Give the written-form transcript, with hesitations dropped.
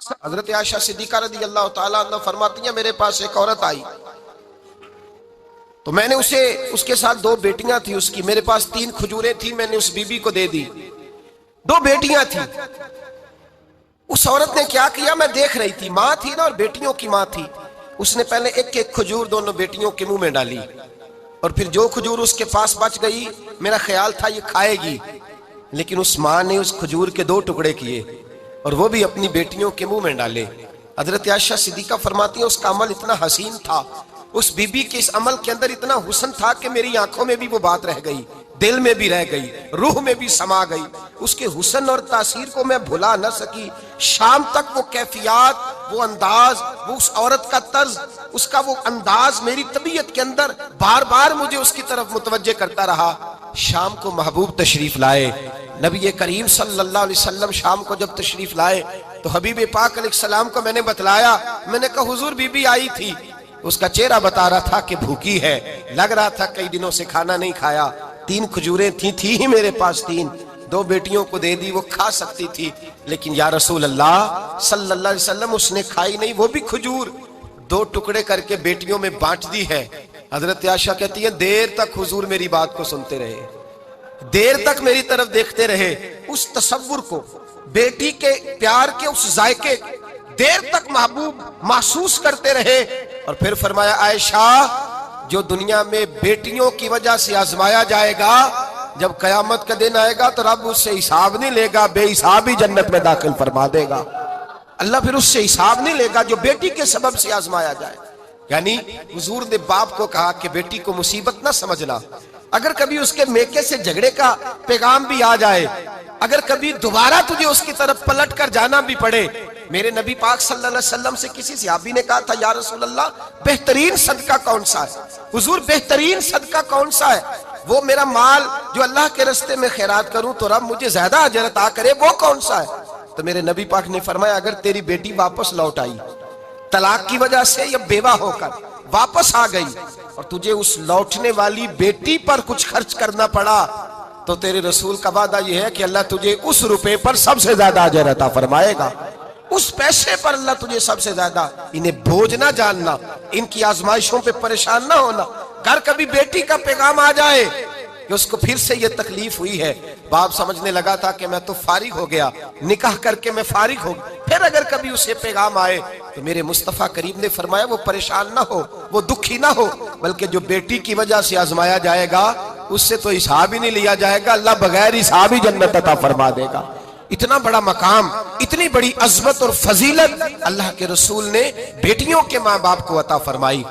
حضرت عائشہ صدیقہ رضی اللہ تعالیٰ عنہ فرماتی ہیں میرے پاس ایک عورت آئی تو میں نے اس کے ساتھ 2 بیٹیاں تھی اس کی، میرے پاس 3 کھجوریں تھی، میں نے اس بی بی کو دے دی، 2 بیٹیاں تھی۔ اس عورت نے کیا کیا، میں دیکھ رہی تھی، ماں تھی نا اور بیٹیوں کی ماں تھی، اس نے پہلے ایک کھجور دونوں بیٹیوں کے منہ میں ڈالی اور پھر جو کھجور اس کے پاس بچ گئی میرا خیال تھا یہ کھائے گی، لیکن اس ماں نے اس کھجور کے 2 ٹکڑے کیے اور وہ بھی اپنی بیٹیوں کے منہ میں ڈالے۔ حضرت عائشہ صدیقہ فرماتی ہیں اس کا عمل اتنا حسین تھا، اس بی بی کے اس عمل کے اندر اتنا حسن تھا کہ میری آنکھوں میں بھی وہ بات رہ گئی، دل میں بھی رہ گئی، روح میں بھی سما گئی، اس کے حسن اور تاثیر کو میں بھلا نہ سکی۔ شام تک وہ کیفیات، وہ انداز، وہ اس عورت کا طرز، اس کا وہ انداز میری طبیعت کے اندر بار بار مجھے اس کی طرف متوجہ کرتا رہا۔ شام کو محبوب تشریف لائے، نبی کریم صلی اللہ علیہ وسلم شام کو جب تشریف لائے تو حبیب پاک علیہ السلام کو میں نے بتلایا، میں نے کہا حضور بی بی آئی تھی، اس کا چہرہ بتا رہا تھا کہ بھوکی ہے، لگ رہا تھا کئی دنوں سے کھانا نہیں کھایا، 3 کھجوریں تھی ہی میرے پاس 3، 2 بیٹیوں کو دے دی، وہ کھا سکتی تھی، لیکن یا رسول اللہ صلی اللہ علیہ وسلم اس نے کھائی نہیں، وہ بھی کھجور 2 ٹکڑے کر کے بیٹیوں میں بانٹ دی ہے۔ حضرت عائشہ کہتی ہے دیر تک حضور میری بات کو سنتے رہے، دیر تک میری طرف دیکھتے رہے، اس تصور کو، بیٹی کے پیار کے اس ذائقے دیر تک محبوب محسوس کرتے رہے، اور پھر فرمایا عائشہ جو دنیا میں بیٹیوں کی وجہ سے آزمایا جائے گا، جب قیامت کا دن آئے گا تو رب اس سے حساب نہیں لے گا، بے حساب ہی جنت میں داخل فرما دے گا۔ اللہ پھر اس سے حساب نہیں لے گا جو بیٹی کے سبب سے آزمایا جائے۔ یعنی حضور نے باپ کو کہا کہ بیٹی کو مصیبت نہ سمجھنا، اگر کبھی اس کے میکے سے جھگڑے کا پیغام بھی آ جائے، اگر کبھی دوبارہ تجھے اس کی طرف پلٹ کر جانا بھی پڑے، میرے نبی پاک صلی اللہ علیہ وسلم سے کسی صحابی نے کہا تھا یا رسول اللہ بہترین صدقہ کون سا ہے؟ حضور بہترین صدقہ کون سا ہے؟ وہ میرا مال جو اللہ کے راستے میں خیرات کروں تو رب مجھے زیادہ اجر عطا کرے، وہ کون سا ہے؟ تو میرے نبی پاک نے فرمایا اگر تیری بیٹی واپس لوٹ آئی طلاق کی وجہ سے یا بیوہ ہو کر واپس آ گئی اور تجھے اس لوٹنے والی بیٹی پر کچھ خرچ کرنا پڑا تو تیرے رسول کا وعدہ یہ ہے کہ اللہ تجھے اس روپے پر سب سے زیادہ اجر عطا فرمائے گا، اس پیسے پر اللہ تجھے سب سے زیادہ۔ انہیں بوجھ نہ جاننا، ان کی آزمائشوں پہ پریشان نہ ہونا۔ گھر کبھی بیٹی کا پیغام آ جائے کہ اس کو پھر سے یہ تکلیف ہوئی ہے، باپ سمجھنے لگا تھا کہ میں تو فارغ ہو گیا، نکاح کر کے میں فارغ ہو گیا، پھر اگر کبھی اسے پیغام آئے تو میرے مصطفیٰ کریم نے فرمایا وہ پریشان نہ ہو، وہ دکھی نہ ہو، بلکہ جو بیٹی کی وجہ سے آزمایا جائے گا اس سے تو حساب ہی نہیں لیا جائے گا، اللہ بغیر حساب ہی جنت عطا فرما دے گا۔ اتنا بڑا مقام، اتنی بڑی عظمت اور فضیلت اللہ کے رسول نے بیٹیوں کے ماں باپ کو عطا فرمائی۔